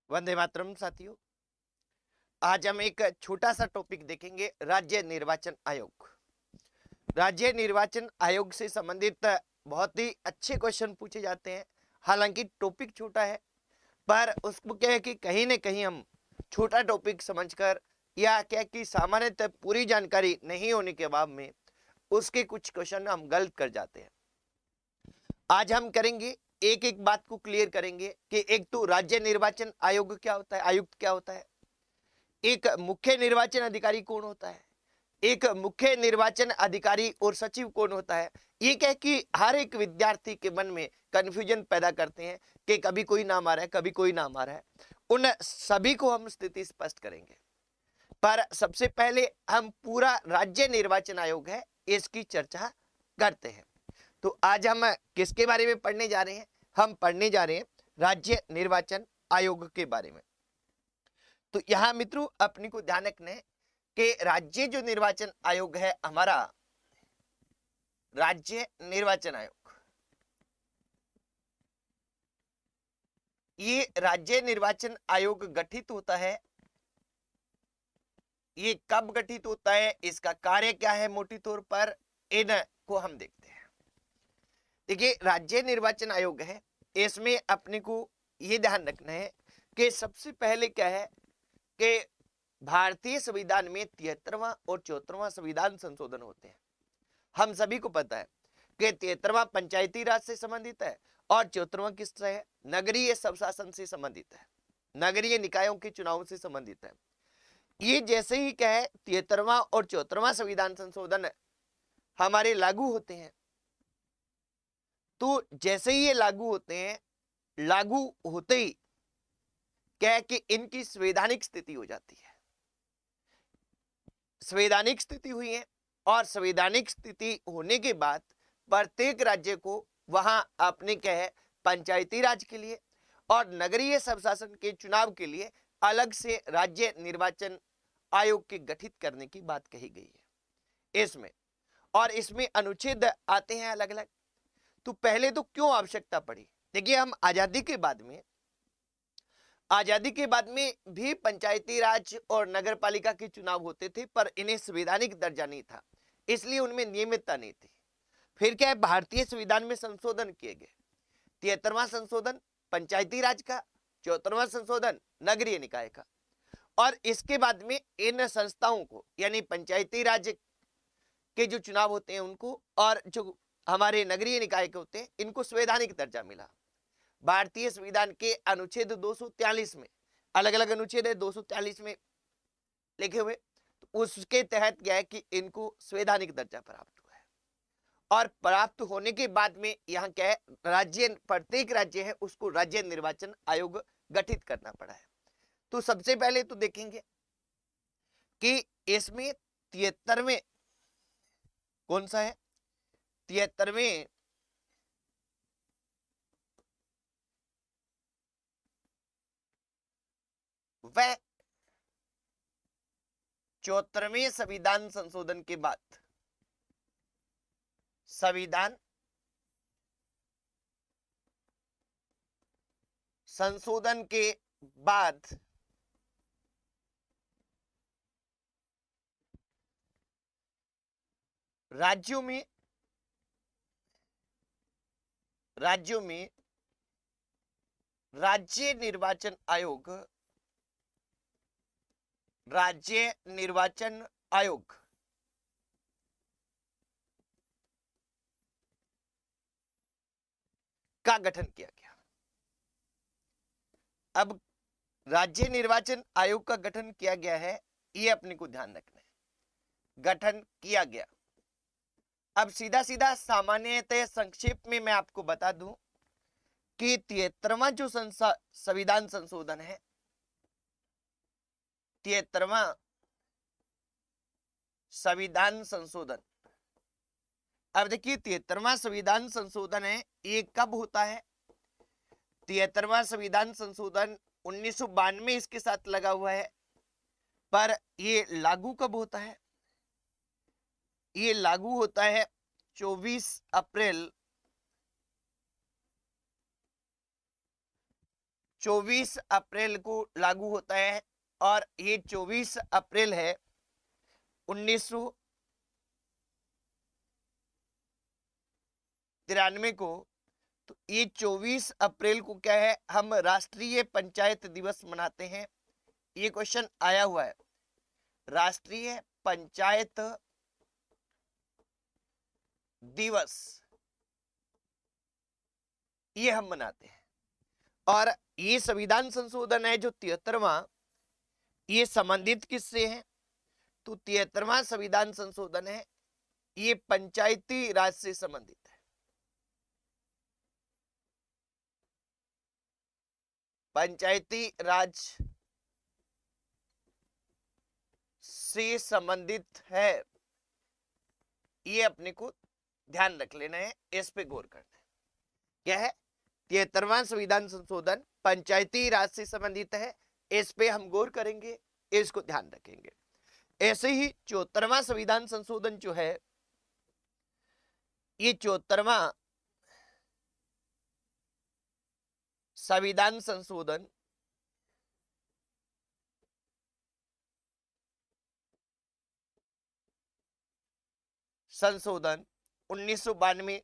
वंदे मातरम साथियों। आज हम एक छोटा सा टॉपिक देखेंगे, राज्य निर्वाचन आयोग। राज्य निर्वाचन आयोग से संबंधित बहुत ही अच्छे क्वेश्चन पूछे जाते हैं। हालांकि टॉपिक छोटा है, पर उसको क्या है कि कहीं ना कहीं हम छोटा टॉपिक समझकर या क्या कि सामान्यतः पूरी जानकारी नहीं होने के बाद में उसके कुछ क्वेश्चन हम गलत कर जाते हैं। आज हम करेंगे, एक एक बात को क्लियर करेंगे कि एक तो राज्य निर्वाचन आयोग क्या होता है, आयुक्त क्या होता है, एक मुख्य निर्वाचन अधिकारी कौन होता है, एक मुख्य निर्वाचन अधिकारी और सचिव कौन होता है। ये क्या है कि हर एक विद्यार्थी के मन में कंफ्यूजन पैदा करते हैं कि कभी कोई नाम आ रहा है, कभी कोई नाम आ रहा है। उन सभी को हम स्थिति स्पष्ट करेंगे, पर सबसे पहले हम पूरा राज्य निर्वाचन आयोग है इसकी चर्चा करते हैं। तो आज हम किसके बारे में पढ़ने जा रहे हैं? हम पढ़ने जा रहे हैं राज्य निर्वाचन आयोग के बारे में। तो यहां मित्रों अपने को ध्यान रखना है कि राज्य जो निर्वाचन आयोग है हमारा, राज्य निर्वाचन आयोग, ये राज्य निर्वाचन आयोग गठित होता है। ये कब गठित होता है, इसका कार्य क्या है, मोटी तौर पर इनको हम देखते हैं। देखिए, राज्य निर्वाचन आयोग है, इसमें अपने को ये ध्यान रखना है कि सबसे पहले क्या है कि भारतीय संविधान में 73वां और 74वां संविधान संशोधन होते हैं। हम सभी को पता है कि 73वां पंचायती राज से संबंधित है और 74वां किससे है? नगरीय स्वशासन से संबंधित है, नगरीय निकायों के चुनाव से संबंधित है। ये जैसे ही क्या है 73वां और 74वां संविधान संशोधन हमारे लागू होते हैं, तो जैसे ही ये लागू होते हैं, लागू होते ही क्या है कि इनकी संवैधानिक स्थिति हो जाती है। संवैधानिक स्थिति हुई है और संवैधानिक स्थिति होने के बाद प्रत्येक राज्य को वहां अपने क्या है पंचायती राज के लिए और नगरीय स्वशासन के चुनाव के लिए अलग से राज्य निर्वाचन आयोग के गठित करने की बात कही गई है इसमें। और इसमें अनुच्छेद आते हैं अलग अलग। तो पहले तो क्यों आवश्यकता पड़ी? देखिए, हम आजादी के बाद में भी पंचायती राज और नगर पालिका के चुनाव होते थे, पर इन्हें संवैधानिक दर्जा नहीं था, इसलिए उनमें नियमितता नहीं थी। फिर क्या है, भारतीय संविधान में संशोधन किए गए। 73वां संशोधन पंचायती राज का, 74वां संशोधन नगरीय निकाय का। और इसके बाद में इन संस्थाओं को यानी पंचायती राज के जो चुनाव होते हैं उनको और जो हमारे नगरीय निकाय के होते हैं इनको संवैधानिक दर्जा मिला। भारतीय संविधान के अनुच्छेद 243 में, अलग अलग अनुच्छेद है 243 में लिखे हुए, तो उसके तहत क्या है कि इनको संवैधानिक दर्जा प्राप्त हुआ है। और प्राप्त होने के बाद में यहाँ क्या है, राज्य, प्रत्येक राज्य है उसको राज्य निर्वाचन आयोग गठित करना पड़ा है। तो सबसे पहले तो देखेंगे कि इसमें 73वें कौन सा है, 73वें वह 74वें संविधान संशोधन के बाद, संविधान संशोधन के बाद राज्यों में राज्य निर्वाचन आयोग, राज्य निर्वाचन आयोग का गठन किया गया। अब राज्य निर्वाचन आयोग का गठन किया गया है, ये अपने को ध्यान रखना है, गठन किया गया। अब सीधा सीधा सामान्यतः संक्षेप में मैं आपको बता दूं कि 73वां जो संविधान संशोधन है, 73वां संविधान संशोधन, अब देखिए 73वां संविधान संशोधन है, ये कब होता है? 73वां संविधान संशोधन 1992 इसके साथ लगा हुआ है, पर ये लागू कब होता है? ये लागू होता है 24 अप्रैल 24 अप्रैल को लागू होता है और ये 24 अप्रैल है 1993 को। तो ये 24 अप्रैल को क्या है, हम राष्ट्रीय पंचायत दिवस मनाते हैं। ये क्वेश्चन आया हुआ है, राष्ट्रीय पंचायत दिवस ये हम मनाते हैं। और ये संविधान संशोधन है जो 73वां, ये संबंधित किससे है, तो 73वां संविधान संशोधन है, ये पंचायती राज से संबंधित है। पंचायती राज से संबंधित है, ये अपने को ध्यान रख लेना है, इस पे गौर करना है। क्या है, 73वां संविधान संशोधन पंचायती राज से संबंधित है, इस पे हम गौर करेंगे, इसको ध्यान रखेंगे। ऐसे ही 74वां संविधान संशोधन जो है, ये 74वां संविधान संशोधन संशोधन 1992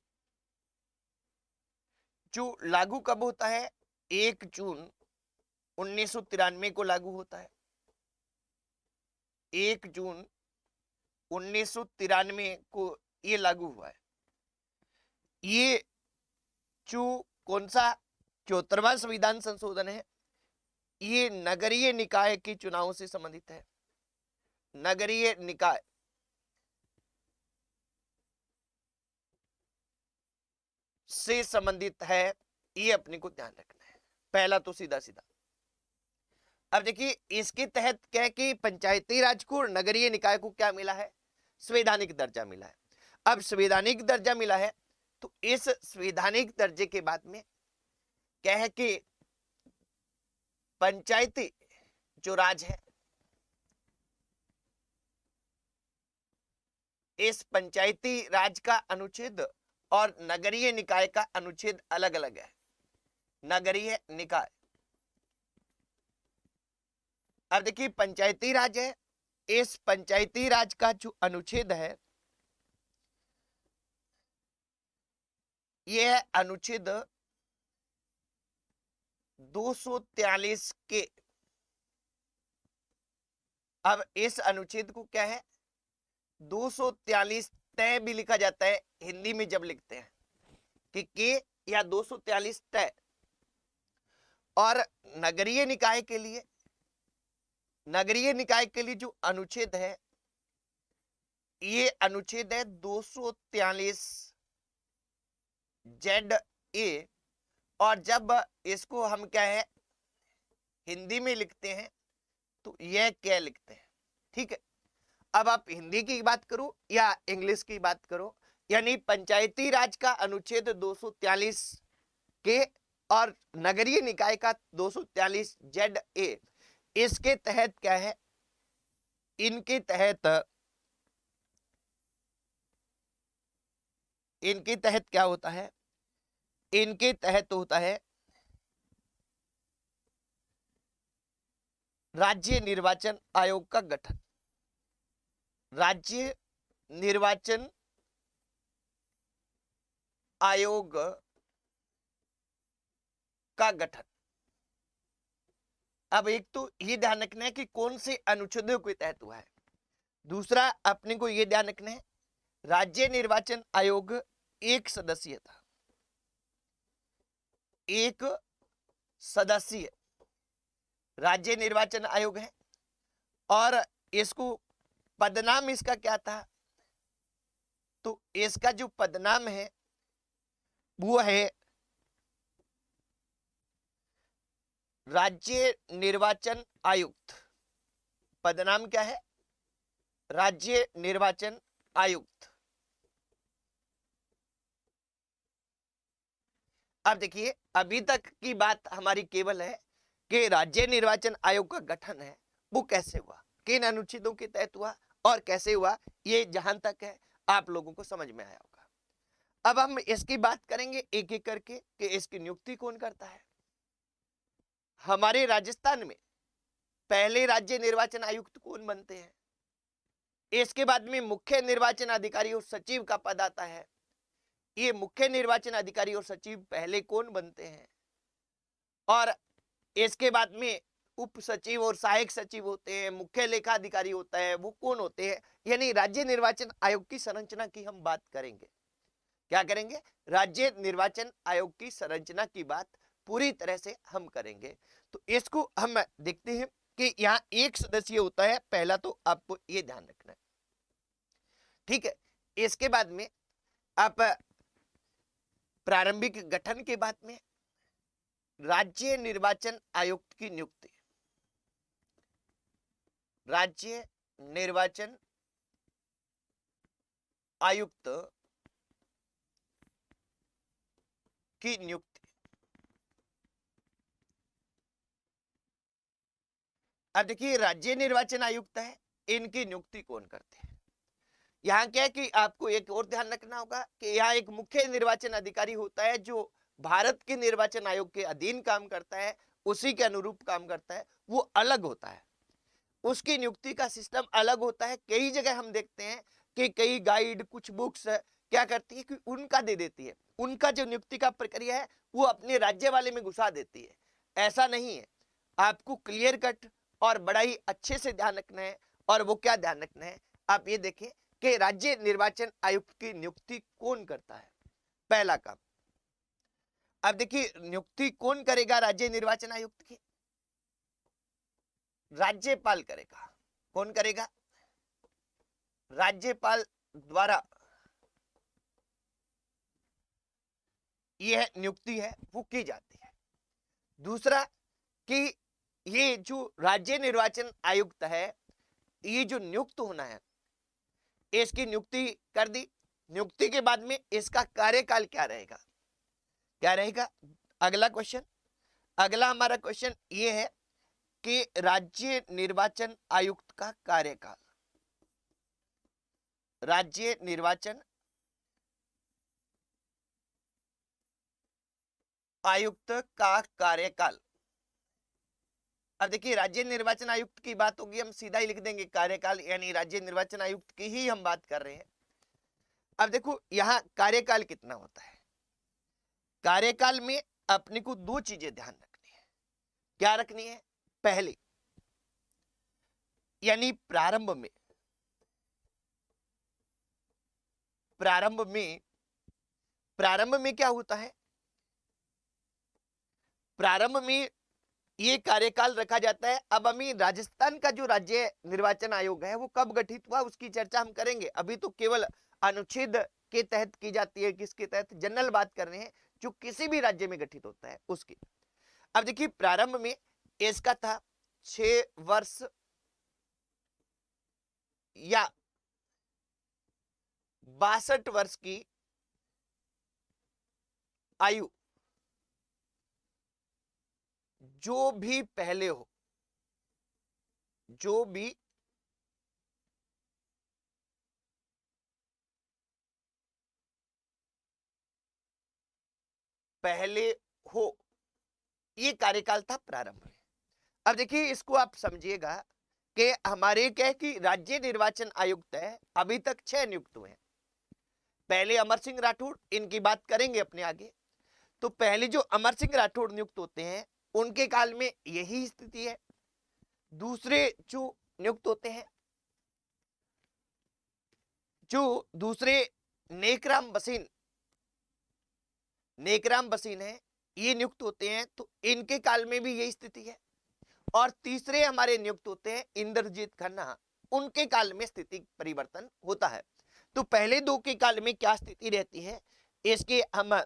जो लागू कब होता है, 1 जून 1993 को लागू होता है। 1 जून 1993 को ये लागू हुआ है। ये जो कौन सा 74वां संविधान संशोधन है, ये नगरीय निकाय के चुनाव से संबंधित है। नगरीय निकाय से संबंधित है, ये अपने को ध्यान रखना है। पहला तो सीधा सीधा। अब देखिए इसके तहत क्या है कि पंचायती राज को, नगरीय निकाय को क्या मिला है, संवैधानिक दर्जा मिला है। अब संवैधानिक दर्जा मिला है तो इस संवैधानिक दर्जे के बाद में क्या है कि पंचायती जो राज है, इस पंचायती राज का अनुच्छेद और नगरीय निकाय का अनुच्छेद अलग अलग है। नगरीय निकाय, अब देखिए पंचायती राज है, इस पंचायती राज का जो अनुच्छेद है, यह है अनुच्छेद 243 के। अब इस अनुच्छेद को क्या है, 243 तय भी लिखा जाता है हिंदी में जब लिखते हैं कि के या 243 तय। और नगरीय निकाय के लिए, नगरीय निकाय के लिए जो अनुच्छेद है, ये अनुच्छेद है 243 जेड ए। और जब इसको हम क्या है हिंदी में लिखते हैं तो यह क्या लिखते हैं, ठीक है। अब आप हिंदी की बात करो या इंग्लिश की बात करो, यानी पंचायती राज का अनुच्छेद 243 के और नगरीय निकाय का 243 जेड ए, इसके तहत क्या है, इनके तहत क्या होता है, इनके तहत होता है राज्य निर्वाचन आयोग का गठन। राज्य निर्वाचन आयोग का गठन। अब एक तो ये ध्यान रखना है कि कौन से अनुच्छेदों के तहत हुआ है। दूसरा अपने को ये ध्यान रखना है, राज्य निर्वाचन आयोग एक सदस्यीय था, एक सदस्यीय राज्य निर्वाचन आयोग है। और इसको पदनाम इसका क्या था, तो इसका जो पदनाम है वो है राज्य निर्वाचन आयुक्त। पदनाम क्या है, राज्य निर्वाचन आयुक्त। अब देखिए अभी तक की बात हमारी केवल है कि राज्य निर्वाचन आयोग का गठन है वो कैसे हुआ, किन अनुच्छेदों के तहत हुआ और कैसे हुआ, ये जहां तक है आप लोगों को समझ में आया होगा। अब हम इसकी बात करेंगे एक एक करके कि इसकी नियुक्ति कौन करता है। हमारे राजस्थान में पहले राज्य निर्वाचन आयुक्त कौन बनते हैं? इसके बाद में मुख्य निर्वाचन अधिकारी और सचिव का पद आता है। ये मुख्य निर्वाचन अधिकारी और सचिव पहले कौन बनते हैं? और इसके बाद में उप सचिव और सहायक सचिव होते हैं, मुख्य लेखा अधिकारी होता है, वो कौन होते हैं? यानी राज्य निर्वाचन आयोग की संरचना की हम बात करेंगे। क्या करेंगे? राज्य निर्वाचन आयोग की संरचना की बात पूरी तरह से हम करेंगे। तो इसको हम देखते हैं कि यहाँ एक सदस्य होता है, पहला तो आपको ये ध्यान रखना है, ठीक है। इसके बाद में आप प्रारंभिक गठन के बाद में राज्य निर्वाचन आयुक्त की नियुक्ति, राज्य निर्वाचन आयुक्त की नियुक्ति। अब देखिए राज्य निर्वाचन आयुक्त है, इनकी नियुक्ति कौन करते हैं? यहाँ क्या है कि आपको एक और ध्यान रखना होगा कि यहाँ एक मुख्य निर्वाचन अधिकारी होता है जो भारत के निर्वाचन आयोग के अधीन काम करता है, उसी के अनुरूप काम करता है, वो अलग होता है, उसकी नियुक्ति का सिस्टम अलग होता है। कई जगह हम देखते हैं कि कई गाइड, कुछ बुक्स क्या करती है कि उनका दे देती है, उनका जो नियुक्ति का प्रक्रिया है वो अपने राज्य वाले में घुसा देती है। ऐसा नहीं है, आपको क्लियर कट और बड़ा ही अच्छे से ध्यान रखना है। और वो क्या ध्यान रखना है, आप ये देखें कि राज्य निर्वाचन आयुक्त की नियुक्ति कौन करता है? पहला काम। अब देखिए नियुक्ति कौन करेगा राज्य निर्वाचन आयुक्त की? राज्यपाल करेगा। कौन करेगा? राज्यपाल द्वारा यह नियुक्ति है वो की जाती है। दूसरा कि ये जो राज्य निर्वाचन आयुक्त है, ये जो नियुक्त होना है, इसकी नियुक्ति कर दी। नियुक्ति के बाद में इसका कार्यकाल क्या रहेगा? क्या रहेगा? अगला क्वेश्चन, अगला हमारा क्वेश्चन ये है कि राज्य निर्वाचन आयुक्त का कार्यकाल, राज्य निर्वाचन आयुक्त का कार्यकाल। अब देखिए राज्य निर्वाचन आयुक्त की बात होगी, हम सीधा ही लिख देंगे कार्यकाल, यानी राज्य निर्वाचन आयुक्त की ही हम बात कर रहे हैं। अब देखो यहां कार्यकाल कितना होता है। कार्यकाल में अपने को दो चीजें ध्यान रखनी है। क्या रखनी है? पहले यानी प्रारंभ में क्या होता है? प्रारंभ में ये कार्यकाल रखा जाता है। अब हमें राजस्थान का जो राज्य निर्वाचन आयोग है वो कब गठित हुआ उसकी चर्चा हम करेंगे। अभी तो केवल अनुच्छेद के तहत की जाती है, किसके तहत? जनरल बात कर रहे हैं, जो किसी भी राज्य में गठित होता है उसकी। अब देखिए प्रारंभ में इसका था 6 वर्ष या 62 वर्ष की आयु, जो भी पहले हो, जो भी पहले हो, ये कार्यकाल था प्रारंभ में। अब देखिए इसको आप समझिएगा कि हमारे क्या है कि राज्य निर्वाचन आयुक्त है, अभी तक 6 नियुक्त हुए हैं। पहले अमर सिंह राठौड़, इनकी बात करेंगे अपने आगे। तो पहले जो अमर सिंह राठौड़ नियुक्त होते हैं उनके काल में यही स्थिति है। दूसरे जो नियुक्त होते हैं, जो दूसरे नेकराम बसीन है, ये नियुक्त होते हैं, तो इनके काल में भी यही स्थिति है। और तीसरे हमारे नियुक्त होते हैं इंद्रजीत खन्ना, उनके काल में स्थिति परिवर्तन होता है। तो पहले दो के काल में क्या स्थिति रहती है इसके हम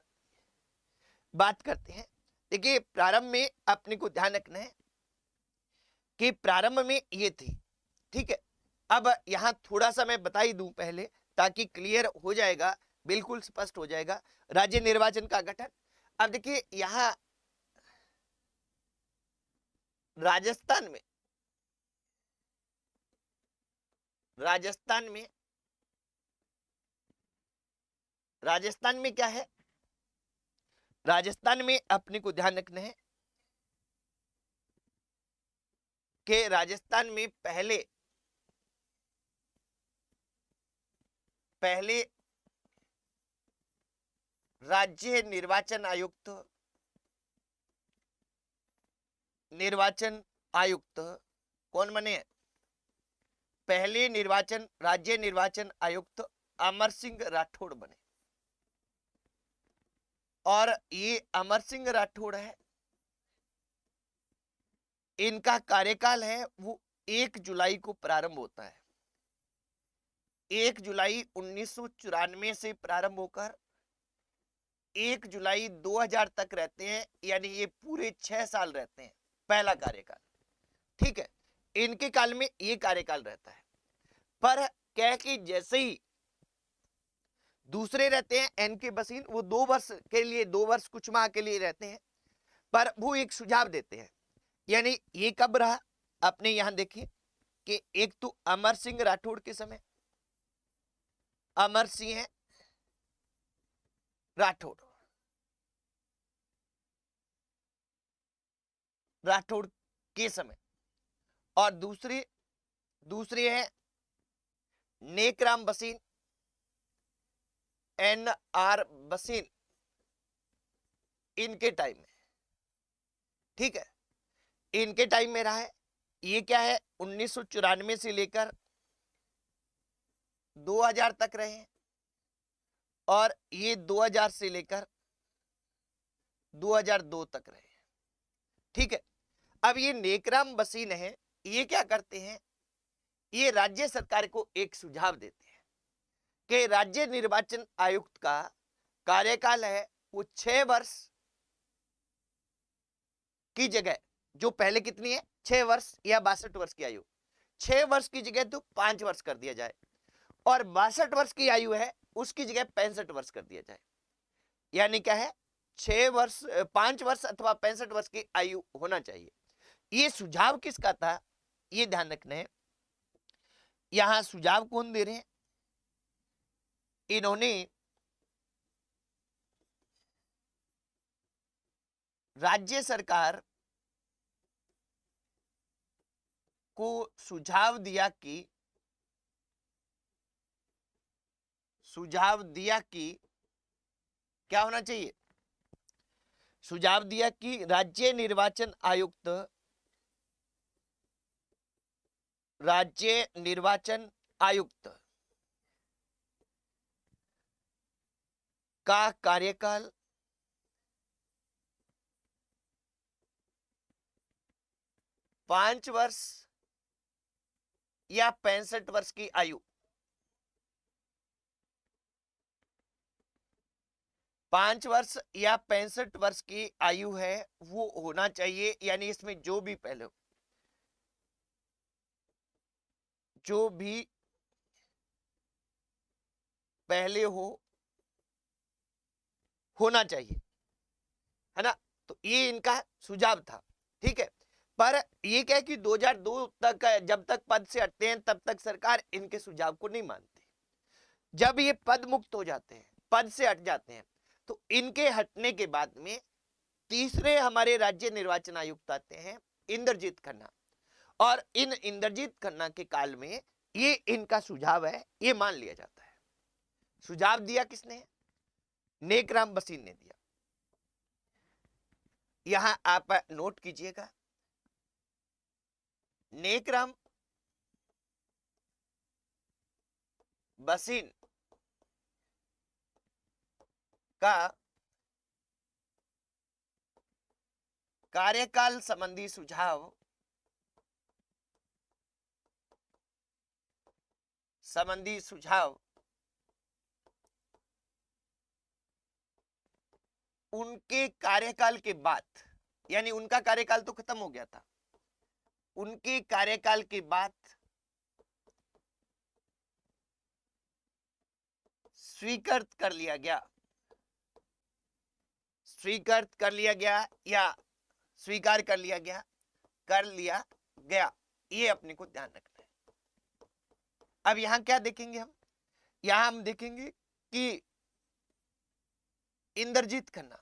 बात करते हैं। देखिए प्रारंभ में अपने को ध्यान रखना है कि प्रारंभ में ये थी, ठीक है। अब यहां थोड़ा सा मैं बता ही दूं पहले, ताकि क्लियर हो जाएगा, बिल्कुल स्पष्ट हो जाएगा राज्य निर्वाचन का गठन। अब देखिए यहां राजस्थान में क्या है? राजस्थान में अपने को ध्यान रखना है कि राजस्थान में पहले राज्य निर्वाचन आयुक्त कौन बने? पहले राज्य निर्वाचन आयुक्त अमर सिंह राठौड़ बने। और ये अमर सिंह राठौड़ है, इनका कार्यकाल है वो 1 जुलाई को प्रारंभ होता है। 1 जुलाई 1994 से प्रारंभ होकर 1 जुलाई 2000 तक रहते हैं, यानी ये पूरे 6 साल रहते हैं, पहला कार्यकाल। ठीक है, इनके काल में ये कार्यकाल रहता है। पर क्या है कि जैसे ही दूसरे रहते हैं एन के बसीन, वो 2 वर्ष के लिए, 2 वर्ष कुछ माह के लिए रहते हैं, पर वो एक सुझाव देते हैं। यानी ये कब रहा, अपने यहां देखिए कि एक तो अमर सिंह राठौड़ के समय, अमर सिंह राठौड़ के समय, और दूसरे है नेकराम बसीन, NR बसीन, इनके टाइम में। ठीक है, इनके टाइम में रहा है। ये क्या है, 1994 से लेकर 2000 तक रहे हैं, और ये 2000 से लेकर 2002 तक रहे हैं। ठीक है, अब ये नेकराम बसीन है, ये क्या करते हैं, ये राज्य सरकार को एक सुझाव देते हैं कि राज्य निर्वाचन आयुक्त का कार्यकाल है वो 6 वर्ष की जगह, जो पहले कितनी है 6 वर्ष या 62 वर्ष की आयु, 6 वर्ष की जगह तो 5 वर्ष कर दिया जाए, और 62 वर्ष की आयु है उसकी जगह 65 वर्ष कर दिया जाए। यानी क्या है, 6 वर्ष, 5 वर्ष अथवा 65 वर्ष की आयु होना चाहिए। ये सुझाव किसका था, ये ध्यान रखना है। यहां सुझाव कौन दे रहे हैं, इन्होंने राज्य सरकार को सुझाव दिया कि क्या होना चाहिए, सुझाव दिया कि राज्य निर्वाचन आयुक्त का कार्यकाल 5 वर्ष या 65 वर्ष की आयु, 5 वर्ष या 65 वर्ष की आयु है वो होना चाहिए। यानी इसमें जो भी पहले होना चाहिए, है ना। तो ये इनका सुझाव था। ठीक है, पर ये क्या है कि 2002 तक जब तक पद से हटते हैं तब तक सरकार इनके सुझाव को नहीं मानती। जब ये पद मुक्त हो जाते हैं, पद से हट जाते हैं, तो इनके हटने के बाद में तीसरे हमारे राज्य निर्वाचन आयुक्त आते हैं, इंद्रजीत खन्ना। और इन इंद्रजीत खन्ना के काल में ये इनका सुझाव है, ये मान लिया जाता है। सुझाव दिया किसने, नेकराम बसीन ने दिया। यहां आप नोट कीजिएगा, नेकराम बसीन का कार्यकाल संबंधी सुझाव उनके कार्यकाल के बाद, यानी उनका कार्यकाल तो खत्म हो गया था, उनके कार्यकाल के बाद स्वीकृत कर लिया गया या स्वीकार कर लिया गया। ये अपने को ध्यान रखना है। अब यहां क्या देखेंगे हम, यहां हम देखेंगे कि इंद्रजीत खन्ना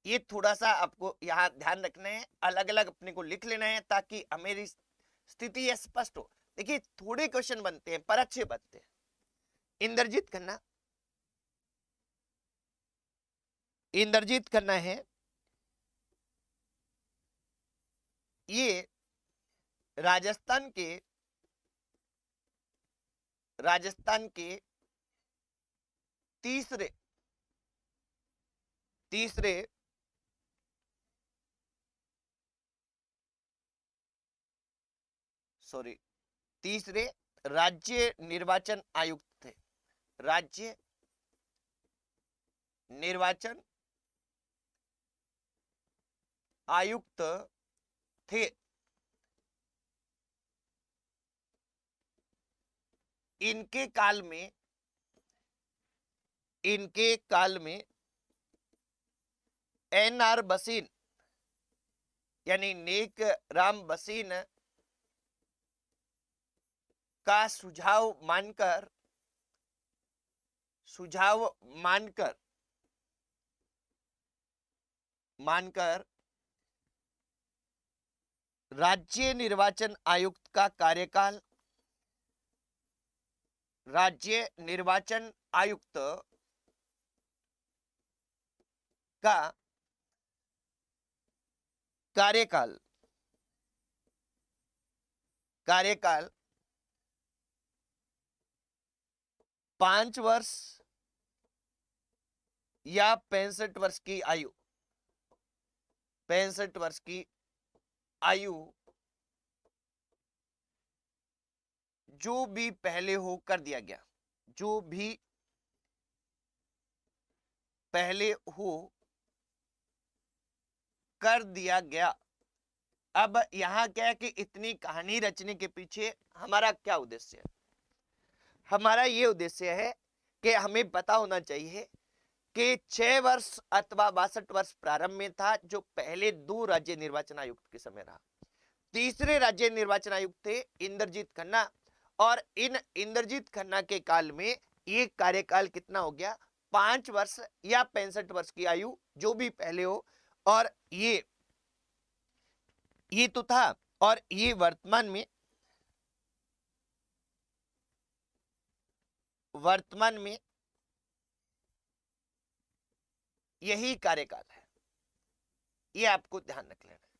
ये थोड़ा सा आपको यहाँ ध्यान रखना है, अलग अलग अपने को लिख लेना है ताकि मेरी स्थिति ये स्पष्ट हो। देखिए थोड़े क्वेश्चन बनते हैं पर अच्छे बनते हैं। इंद्रजीत खन्ना, इंद्रजीत खन्ना है, ये राजस्थान के, राजस्थान के तीसरे तीसरे सॉरी तीसरे राज्य निर्वाचन आयुक्त थे। राज्य निर्वाचन आयुक्त थे। इनके काल में, इनके काल में एन.आर. बसीन यानी नेक राम बसीन का सुझाव मानकर मानकर राज्य निर्वाचन आयुक्त का कार्यकाल, राज्य निर्वाचन आयुक्त का कार्यकाल 5 वर्ष या 65 वर्ष की आयु, 65 वर्ष की आयु जो भी पहले हो कर दिया गया, जो भी पहले हो कर दिया गया। अब यहां क्या है कि इतनी कहानी रचने के पीछे हमारा क्या उद्देश्य है? हमारा ये उद्देश्य है कि हमें पता होना चाहिए कि 6 वर्ष अथवा 62 वर्ष प्रारंभ में था जो पहले 2 राज्य निर्वाचन आयुक्त के समय रहा। तीसरे राज्य निर्वाचन आयुक्त थे इंद्रजीत खन्ना, और इन इंद्रजीत खन्ना के काल में ये कार्यकाल कितना हो गया? 5 वर्ष या 65 वर्ष की आयु जो भी पहले हो। और ये तो था, और ये वर्तमान में यही कार्यकाल है। ये आपको ध्यान रख लेना है।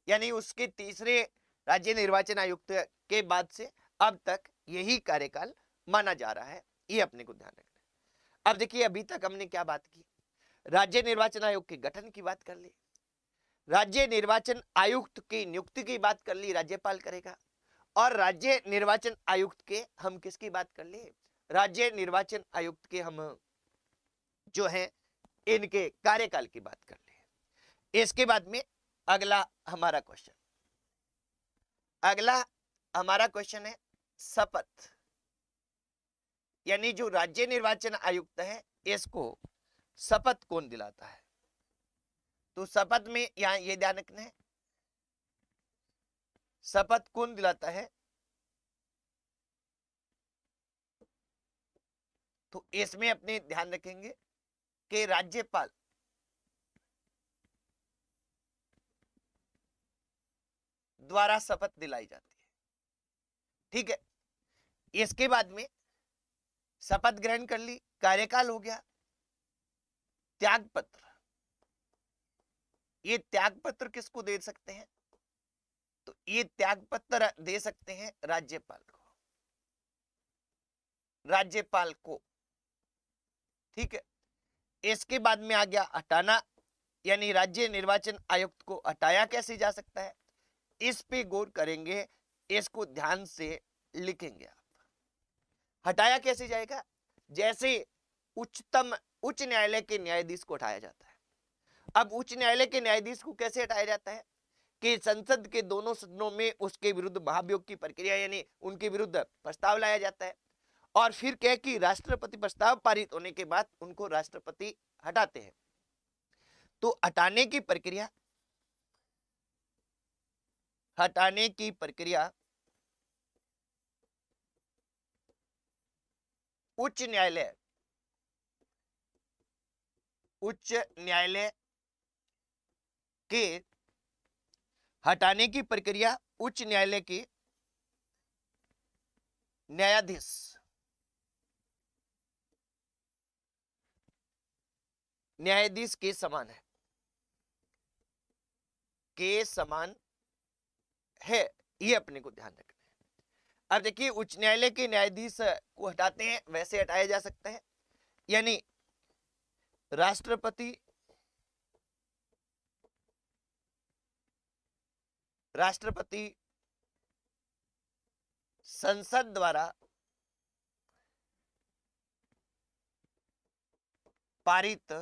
यानी उसके तीसरे राज्य निर्वाचन आयुक्त के बाद से अब तक यही कार्यकाल माना जा रहा है। ये अपने को ध्यान रखना है। अब देखिए अभी तक हमने क्या बात की? राज्य निर्वाचन आयोग के गठन की बात कर ली, राज्य निर्वाचन आयुक्त की नियुक्ति की बात कर ली, राज्यपाल करेगा। और राज्य निर्वाचन आयुक्त के हम किसकी बात कर ली? राज्य निर्वाचन आयुक्त के हम जो है इनके कार्यकाल की बात कर ली। इसके बाद में अगला हमारा क्वेश्चन है शपथ। यानी जो राज्य निर्वाचन आयुक्त है इसको शपथ कौन दिलाता है? तो शपथ में यहां ये ध्यान रखना है, शपथ कौन दिलाता है? तो इसमें अपने ध्यान रखेंगे कि राज्यपाल द्वारा शपथ दिलाई जाती है। ठीक है, इसके बाद में शपथ ग्रहण कर ली, कार्यकाल हो गया। त्याग पत्र, ये त्याग पत्र किसको दे सकते हैं? तो ये त्याग पत्र दे सकते हैं राज्यपाल को। ठीक है, इसके बाद में आ गया हटाना, यानी राज्य निर्वाचन आयुक्त को हटाया कैसे जा सकता है? इस पे गौर करेंगे, इसको ध्यान से लिखेंगे आप। हटाया कैसे जाएगा? जैसे उच्च न्यायालय के न्यायाधीश को हटाया जाता है। अब उच्च न्यायालय के न्यायाधीश को कैसे हटाया जाता है? कि संसद के दोनों सदनों में उसके विरुद्ध महाभियोग की प्रक्रिया, यानी उनके विरुद्ध प्रस्ताव लाया जाता है, और फिर क्या कि राष्ट्रपति प्रस्ताव पारित होने के बाद उनको राष्ट्रपति हटाते हैं। तो हटाने की प्रक्रिया उच्च न्यायालय के हटाने की प्रक्रिया उच्च न्यायालय के न्यायाधीश के समान है, के समान है, ये अपने को ध्यान रखना है। अब देखिए, उच्च न्यायालय के न्यायाधीश को हटाते हैं, वैसे हटाया जा सकता है, यानी राष्ट्रपति संसद द्वारा पारित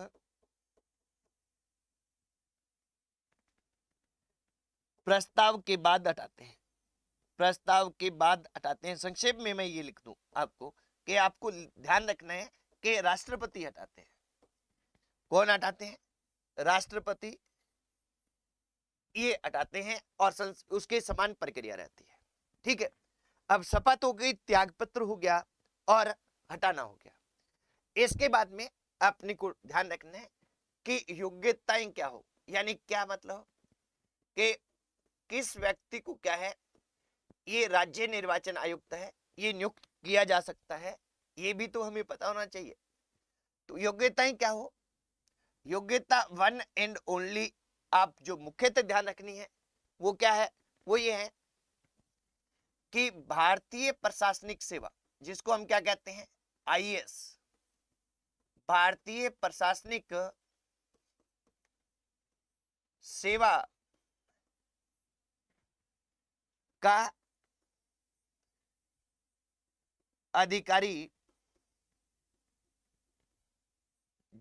प्रस्ताव के बाद हटाते हैं, संक्षेप में मैं ये लिख दूं आपको कि आपको ध्यान रखना है कि राष्ट्रपति हटाते हैं। कौन हटाते हैं? राष्ट्रपति ये हटाते हैं और उसके समान प्रक्रिया रहती है। ठीक है, अब शपथ हो गई, त्यागपत्र हो गया और हटाना हो गया। इसके बाद में अपने को ध्यान रखना है कि योग्यताएं क्या हो, यानी क्या मतलब कि किस व्यक्ति को क्या है, ये राज्य निर्वाचन आयुक्त है, ये नियुक्त किया जा सकता है, ये भी तो हमें पता होना चाहिए। तो योग्यताएं क्या हो? योग्यता वन एंड ओनली आप जो मुख्यतः ध्यान रखनी है वो क्या है? वो ये है कि भारतीय प्रशासनिक सेवा, जिसको हम क्या कहते हैं? आईएएस, भारतीय प्रशासनिक सेवा का अधिकारी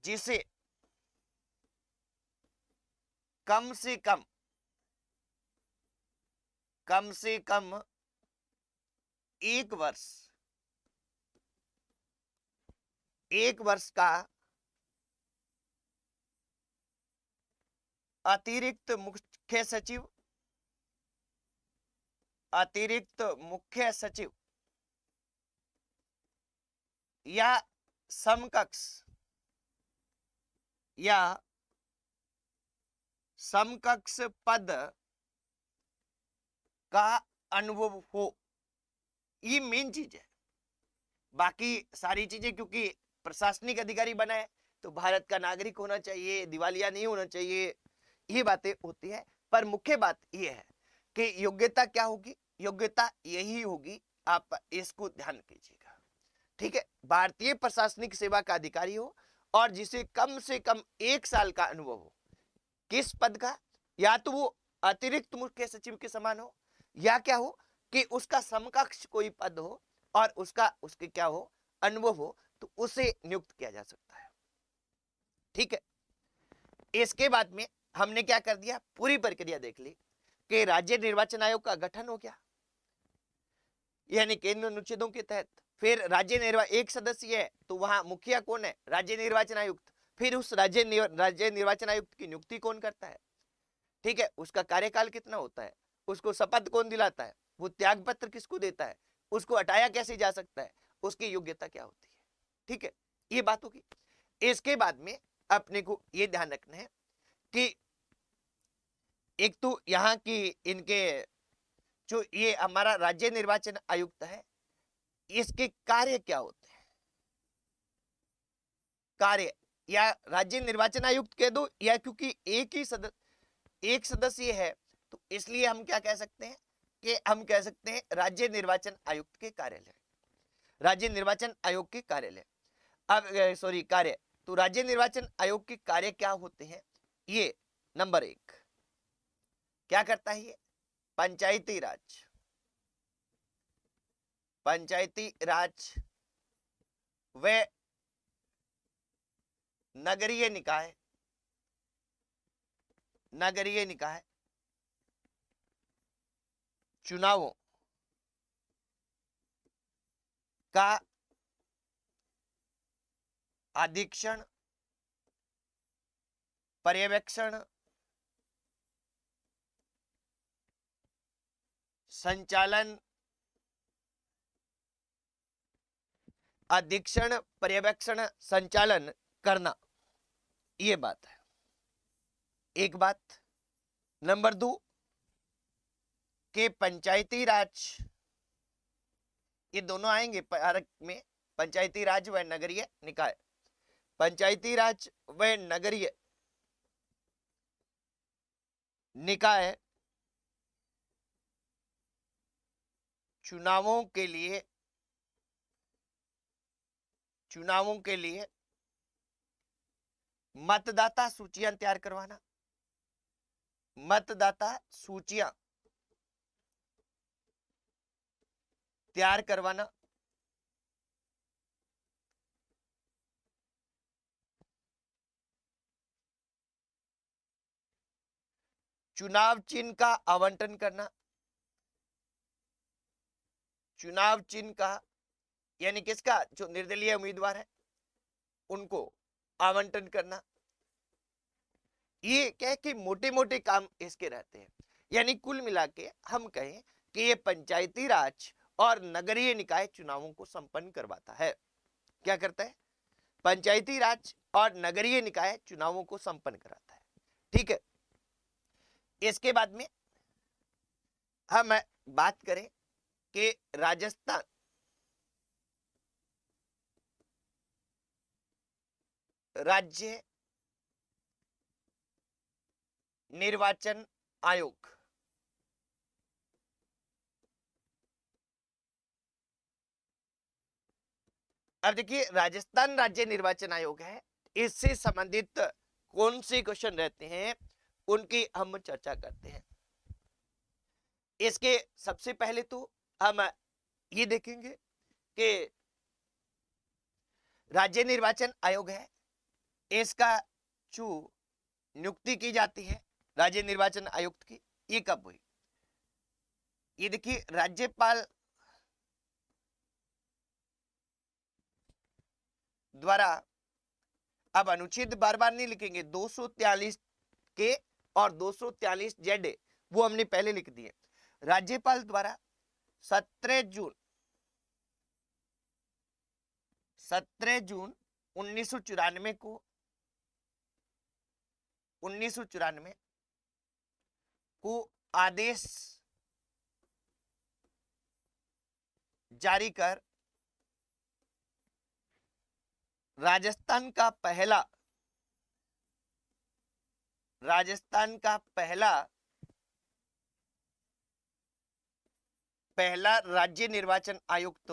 जिसे कम से कम 1 वर्ष का अतिरिक्त मुख्य सचिव या समकक्ष पद का अनुभव हो, ये मेन चीज है। बाकी सारी चीजें, क्योंकि प्रशासनिक अधिकारी बना है तो भारत का नागरिक होना चाहिए, दिवालिया नहीं होना चाहिए, ये बातें होती है। पर मुख्य बात ये है कि योग्यता क्या होगी? योग्यता यही होगी, आप इसको ध्यान कीजिएगा। ठीक है, भारतीय प्रशासनिक सेवा का अधिकारी हो और जिसे कम से कम 1 साल का अनुभव हो। किस पद का? या तो वो अतिरिक्त मुख्य सचिव के समान हो, या क्या हो कि उसका समकक्ष कोई पद हो और उसके क्या हो, अनुभव हो, तो उसे नियुक्त किया जा सकता है। ठीक है, इसके बाद में हमने क्या कर दिया, पूरी प्रक्रिया देख ली कि राज्य निर्वाचन आयोग का गठन हो गया, यानी केंद्र अनुच्छेदों के तहत। फिर एक सदस्य है तो वहां मुखिया कौन है? राज्य निर्वाचन आयुक्त। फिर उस राज्य निर्वाचन आयुक्त की नियुक्ति कौन करता है? ठीक है, उसका कार्यकाल कितना होता है? उसको शपथ कौन दिलाता है? वो त्याग पत्र किसको देता है? उसको हटाया कैसे जा सकता है? उसकी योग्यता क्या होती है? ठीक है, ये बात होगी। इसके बाद में अपने को ये ध्यान रखना है कि एक तो यहाँ की इनके जो ये हमारा राज्य निर्वाचन आयुक्त है, इसके कार्य क्या होते हैं? कार्य, या राज्य निर्वाचन आयुक्त कह दो, या क्योंकि एक सदस्य है तो इसलिए हम क्या कह सकते हैं कि हम कह सकते हैं राज्य निर्वाचन आयुक्त के कार्यालय, राज्य निर्वाचन आयोग के कार्यालय। अब सॉरी, कार्य, तो राज्य निर्वाचन आयोग के कार्य क्या होते हैं? ये नंबर 1 क्या करता है? ये पंचायती राज व नगरीय निकाय चुनावों का अधीक्षण, पर्यवेक्षण, संचालन, अधीक्षण, पर्यवेक्षण, संचालन करना, ये बात है। एक बात नंबर 2 के पंचायती राज, ये दोनों आएंगे भारत में, पंचायती राज व नगरीय निकाय। पंचायती राज व नगरीय निकाय चुनावों के लिए मतदाता सूचियां तैयार करवाना, मतदाता सूचियां तैयार करवाना, चुनाव चिन्ह का आवंटन करना, चुनाव चिन्ह का यानी किसका, जो निर्दलीय उम्मीदवार है उनको आवंटन करना। ये क्या कि मोटे मोटे काम इसके रहते हैं। यानी कुल मिला के हम कहें कि ये पंचायती राज और नगरीय निकाय चुनावों को संपन्न करवाता है। क्या करता है? पंचायती राज और नगरीय निकाय चुनावों को संपन्न कराता है। ठीक है, इसके बाद में हम बात करें कि राजस्थान राज्य निर्वाचन आयोग। अब देखिए, राजस्थान राज्य निर्वाचन आयोग है, इससे संबंधित कौन से क्वेश्चन रहते हैं उनकी हम चर्चा करते हैं। इसके सबसे पहले तो हम ये देखेंगे कि राज्य निर्वाचन आयोग है, इसका जो नियुक्ति की जाती है राज्य निर्वाचन आयुक्त की, ये कब हुई? ये देखिए, राज्यपाल द्वारा, अब अनुच्छेद बार बार नहीं लिखेंगे, 243 के और 243 जेड वो हमने पहले लिख दिए। राज्यपाल द्वारा 17 जून 1994 को आदेश जारी कर राजस्थान का पहला राज्य निर्वाचन आयुक्त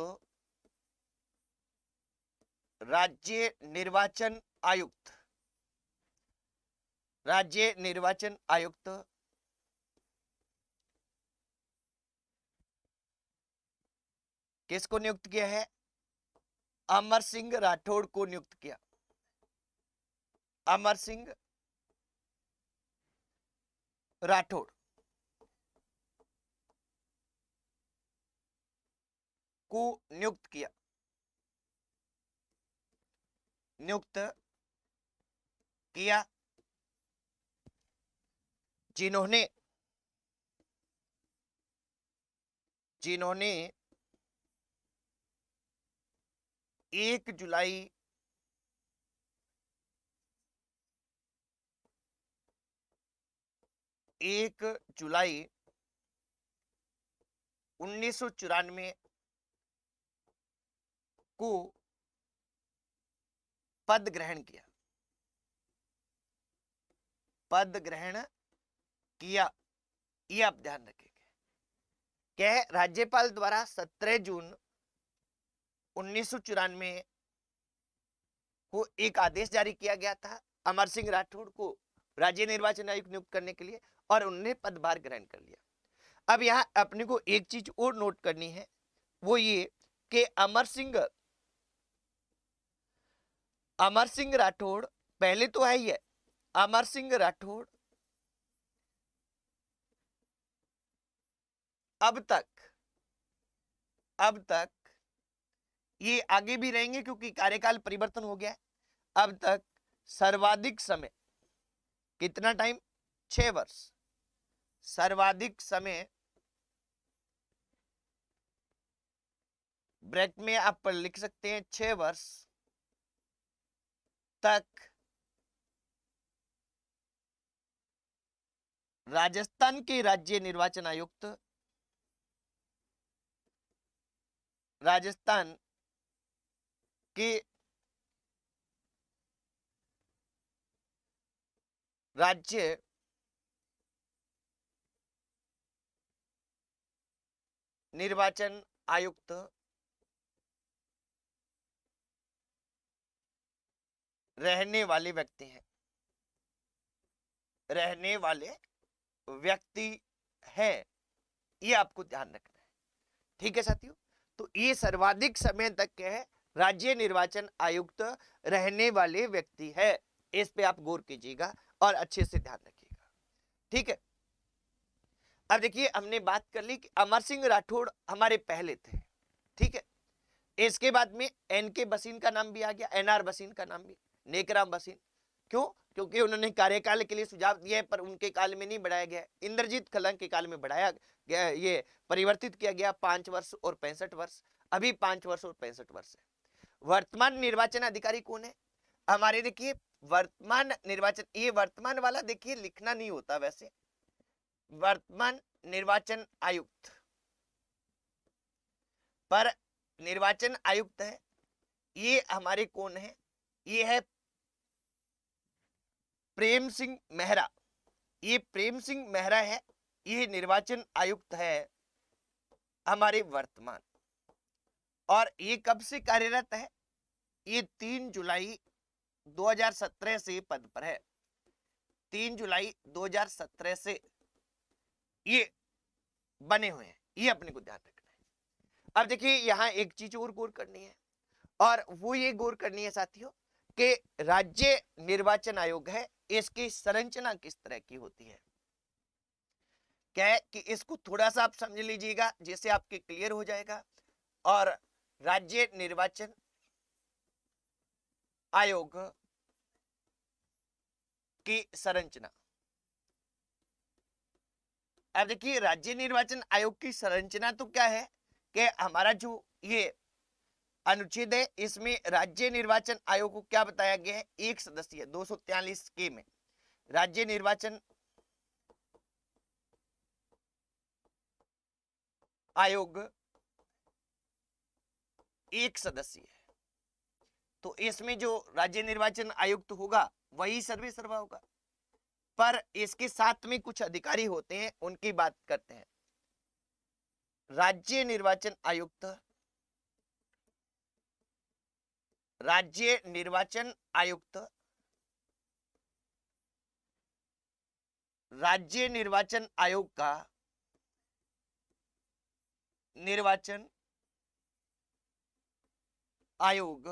किसको नियुक्त किया है? अमर सिंह राठौड़ को नियुक्त किया। अमर सिंह राठौड़ को नियुक्त किया जिन्होंने 1 जुलाई 1994 को पद ग्रहण किया। ये आप ध्यान रखेंगे। क्या है? राज्यपाल द्वारा 17 जून 1994 को एक आदेश जारी किया गया था अमर सिंह राठौड़ को राज्य निर्वाचन आयुक्त नियुक्त करने के लिए, और उन्होंने पदभार ग्रहण कर लिया। अब यहां अपने को एक चीज और नोट करनी है, वो ये कि अमर सिंह राठौड़ पहले तो है ही है, अमर सिंह राठौड़ अब तक ये आगे भी रहेंगे क्योंकि कार्यकाल परिवर्तन हो गया है। अब तक सर्वाधिक समय कितना टाइम? 6 वर्ष। सर्वाधिक समय ब्रैकेट में आप लिख सकते हैं 6 वर्ष तक राजस्थान के राज्य निर्वाचन आयुक्त, राजस्थान के राज्य निर्वाचन आयुक्त रहने वाले व्यक्ति हैं, रहने वाले व्यक्ति है, ये आपको ध्यान रखना है। ठीक है साथियों, तो ये सर्वाधिक समय तक है राज्य निर्वाचन आयुक्त रहने वाले व्यक्ति है, इस पे आप गौर कीजिएगा और अच्छे से ध्यान रखिएगा। ठीक है, अब देखिए हमने बात कर ली कि अमर सिंह राठौड़ हमारे पहले थे। ठीक है, इसके बाद में एनके बसीन का नाम भी आ गया, एनआर बसीन का नाम भी, नेकराम बसीन। क्यों? क्योंकि उन्होंने कार्यकाल के लिए सुझाव दिए पर उनके काल में नहीं बढ़ाया गया। इंद्रजीत खलंग के काल में बढ़ाया गया, ये परिवर्तित किया गया 5 वर्ष और 65 वर्ष, अभी 5 वर्ष और 65 वर्ष है। वर्तमान निर्वाचन अधिकारी कौन है हमारे? देखिए वर्तमान निर्वाचन, ये वर्तमान वाला देखिए लिखना नहीं होता वैसे, वर्तमान निर्वाचन आयुक्त पर निर्वाचन आयुक्त है, ये हमारे कौन है? ये है प्रेम सिंह मेहरा। ये प्रेम सिंह मेहरा है, ये निर्वाचन आयुक्त है हमारे वर्तमान। और ये कब से कार्यरत है? ये 3 जुलाई 2017 से पद पर है, 3 जुलाई 2017 से ये बने हुए हैं, ये अपने को ध्यान रखना है। अब देखिए यहां एक चीज और गौर करनी है, और वो ये गौर करनी है साथियों कि राज्य निर्वाचन आयोग है, इसकी संरचना किस तरह की होती है। क्या है कि इसको थोड़ा सा आप समझ लीजिएगा, जिससे आपके क्लियर हो जाएगा। और राज्य निर्वाचन आयोग की संरचना, अब देखिए राज्य निर्वाचन आयोग की संरचना तो क्या है कि हमारा जो ये अनुच्छेद है, इसमें राज्य निर्वाचन आयोग को क्या बताया गया है? एक सदस्यीय 243 के में राज्य निर्वाचन आयोग एक सदस्यीय है, तो इसमें जो राज्य निर्वाचन आयुक्त होगा वही सर्वे सर्वा होगा, पर इसके साथ में कुछ अधिकारी होते हैं, उनकी बात करते हैं। राज्य निर्वाचन आयुक्त, राज्य निर्वाचन आयुक्त, राज्य निर्वाचन आयोग का निर्वाचन आयोग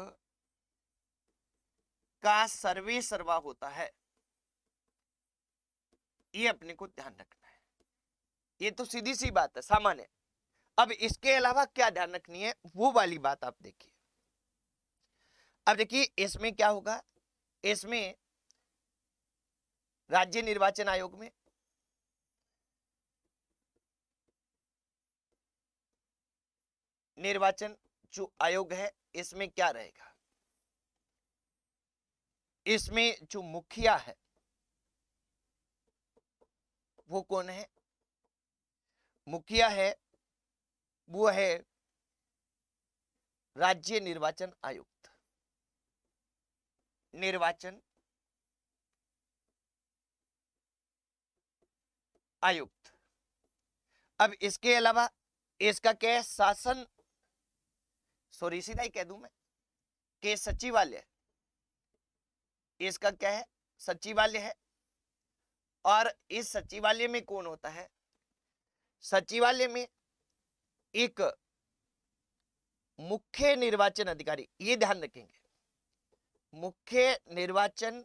का सर्वे सर्वा होता है, ये अपने को ध्यान रखना है। ये तो सीधी सी बात है, सामान्य। अब इसके अलावा क्या ध्यान रखनी है वो वाली बात आप देखिए। अब देखिए इसमें क्या होगा, इसमें राज्य निर्वाचन आयोग में निर्वाचन जो आयोग है, इसमें क्या रहेगा? इसमें जो मुखिया है वो कौन है? मुखिया है वो है राज्य निर्वाचन आयुक्त, निर्वाचन आयुक्त। अब इसके अलावा इसका क्या है? शासन, सॉरी सीधा ही कह दूं मैं कि सचिवालय, इसका क्या है? सचिवालय है। और इस सचिवालय में कौन होता है? सचिवालय में एक मुख्य निर्वाचन अधिकारी, ये ध्यान रखेंगे, मुख्य निर्वाचन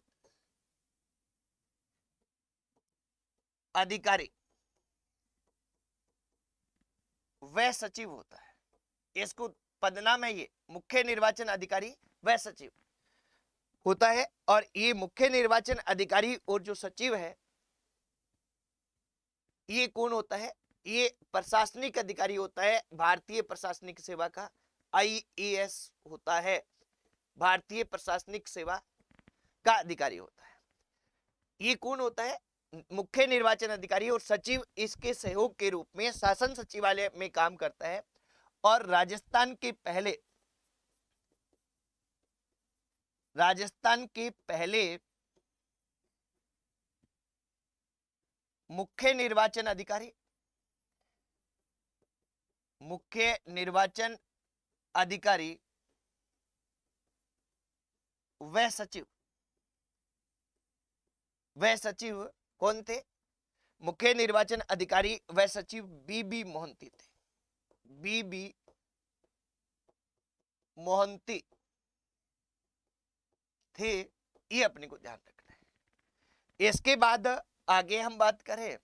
अधिकारी वह सचिव होता है, इसको पदनाम है ये, मुख्य निर्वाचन अधिकारी वह सचिव होता है। और ये मुख्य निर्वाचन अधिकारी और जो सचिव है ये कौन होता है? ये प्रशासनिक अधिकारी होता है, भारतीय प्रशासनिक सेवा का, आईएएस होता है, भारतीय प्रशासनिक सेवा का अधिकारी होता है। ये कौन होता है? मुख्य निर्वाचन अधिकारी और सचिव इसके सहयोग के रूप में शासन सचिवालय में काम करता है। और राजस्थान के पहले मुख्य निर्वाचन अधिकारी वह सचिव कौन थे? मुख्य निर्वाचन अधिकारी व सचिव बीबी मोहंती थे। बीबी मोहंती थे, ये अपने को ध्यान रखना है। इसके बाद आगे हम बात करें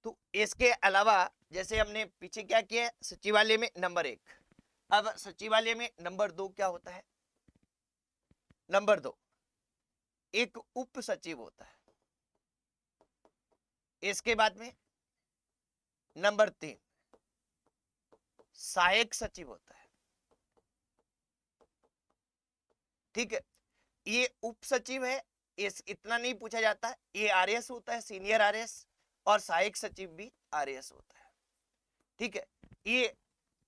तो इसके अलावा जैसे हमने पीछे क्या किया, सचिवालय में नंबर 1, अब सचिवालय में नंबर 2 क्या होता है? नंबर 2 एक उप सचिव होता है। इसके बाद में नंबर 3 सहायक सचिव होता है। ठीक है, ये उप सचिव है, इस इतना नहीं पूछा जाता, ये आरएस होता है, सीनियर आरएस, और सहायक सचिव भी आरएस होता है। ठीक है, ये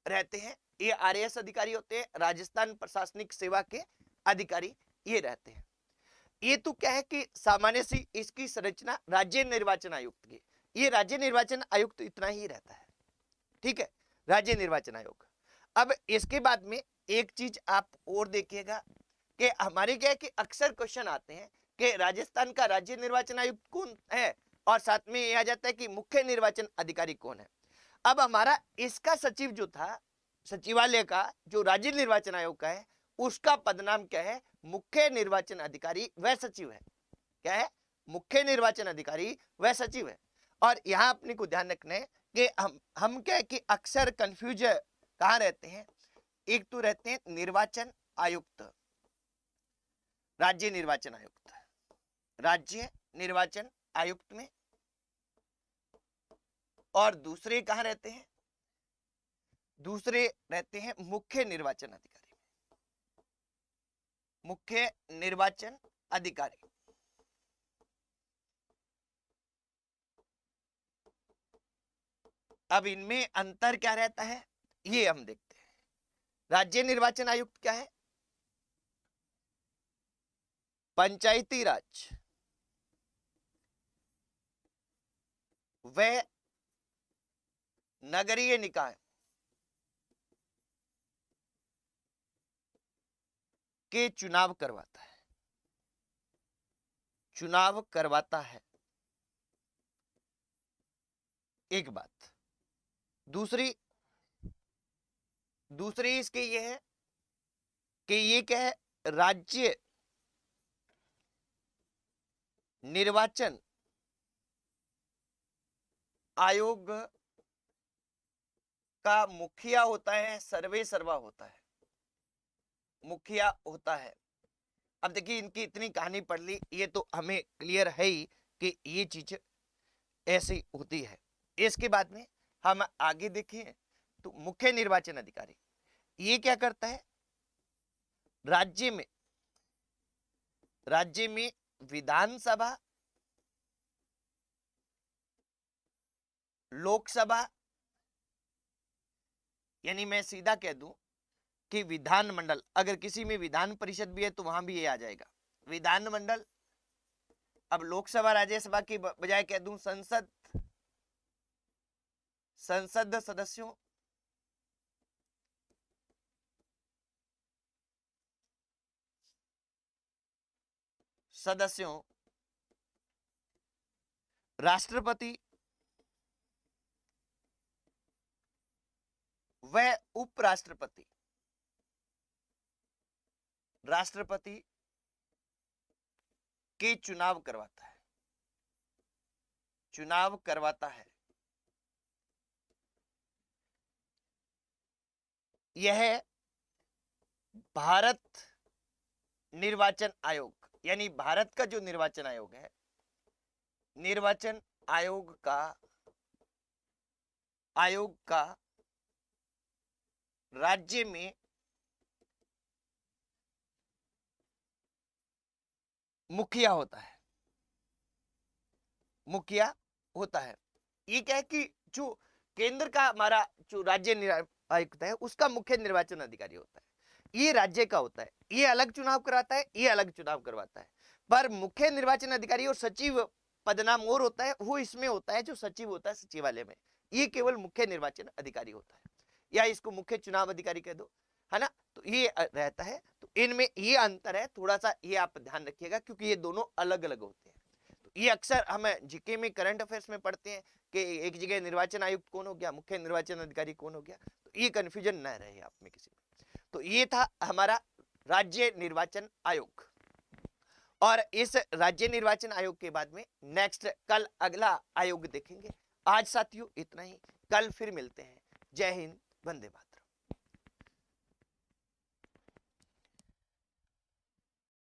रहते हैं, ये आरएस अधिकारी होते हैं, राजस्थान प्रशासनिक सेवा के अधिकारी ये रहते हैं। ये तो क्या है कि सामान्य सी इसकी संरचना राज्य निर्वाचन आयुक्त की, ये राज्य निर्वाचन आयुक्त इतना ही रहता है। ठीक है, राज्य निर्वाचन आयोग। अब इसके बाद में एक चीज आप और देखिएगा कि हमारे क्या है कि अक्सर क्वेश्चन आते हैं कि राजस्थान का राज्य निर्वाचन आयुक्त कौन है, और साथ में यह आ जाता है कि मुख्य निर्वाचन अधिकारी कौन है। अब हमारा इसका सचिव जो था, सचिवालय का जो राज्य निर्वाचन आयोग का है, उसका पदनाम क्या है? मुख्य निर्वाचन अधिकारी व सचिव है। क्या है? मुख्य निर्वाचन अधिकारी व सचिव है। और यहां अपने को ध्यान रखना है कि हम क्या है कि अक्सर कंफ्यूज कहां रहते हैं? एक तो रहते हैं निर्वाचन आयुक्त, राज्य निर्वाचन आयुक्त, राज्य निर्वाचन आयुक्त में, और दूसरे कहां रहते हैं? दूसरे रहते हैं मुख्य निर्वाचन अधिकारी, मुख्य निर्वाचन अधिकारी। अब इनमें अंतर क्या रहता है ये हम देखते हैं। राज्य निर्वाचन आयुक्त क्या है? पंचायती राज व नगरीय निकाय के चुनाव करवाता है, चुनाव करवाता है। एक बात। दूसरी इसके ये है कि ये क्या है? राज्य निर्वाचन आयोग का मुखिया होता है, सर्वे सर्वा होता है, मुखिया होता है। अब देखिए इनकी इतनी कहानी पढ़ ली, ये तो हमें क्लियर है ही कि ये चीज ऐसी होती है। इसके बाद में हम आगे देखें तो मुख्य निर्वाचन अधिकारी ये क्या करता है? राज्य में विधानसभा, लोकसभा, यानी मैं सीधा कह दूं कि विधानमंडल, अगर किसी में विधान परिषद भी है तो वहां भी ये आ जाएगा विधानमंडल। अब लोकसभा राज्यसभा की बजाय कह दूं संसद सदस्यों, राष्ट्रपति व उपराष्ट्रपति, राष्ट्रपति के चुनाव करवाता है, चुनाव करवाता है। यह भारत निर्वाचन आयोग, यानी भारत का जो निर्वाचन आयोग है, निर्वाचन आयोग का राज्य में मुखिया होता है। मुखिया होता है। ये क्या है कि जो केंद्र का हमारा जो राज्य आयुक्त है उसका मुख्य निर्वाचन अधिकारी होता है, ये राज्य का होता है, ये अलग चुनाव कराता है, ये अलग चुनाव करवाता है। पर मुख्य निर्वाचन अधिकारी और सचिव पदनाम और होता है, वो इसमें होता है जो सचिव होता है सचिवालय में, ये केवल मुख्य निर्वाचन अधिकारी होता है, या इसको मुख्य चुनाव अधिकारी कह दो, है ना। तो ये रहता है, तो इनमें ये अंतर है, थोड़ा सा ये आप ध्यान रखिएगा क्योंकि ये दोनों अलग अलग होते हैं। तो ये अक्सर हम जीके में करंट अफेयर्स में पढ़ते हैं कि एक जगह निर्वाचन आयुक्त कौन हो गया, मुख्य निर्वाचन अधिकारी कौन हो गया, तो ये कंफ्यूजन ना रहे आप में किसी में। तो ये था हमारा राज्य निर्वाचन आयोग। और इस राज्य निर्वाचन आयोग के बाद में नेक्स्ट कल अगला आयोग देखेंगे। आज साथियों इतना ही, कल फिर मिलते हैं। जय हिंद, वंदे मातरम।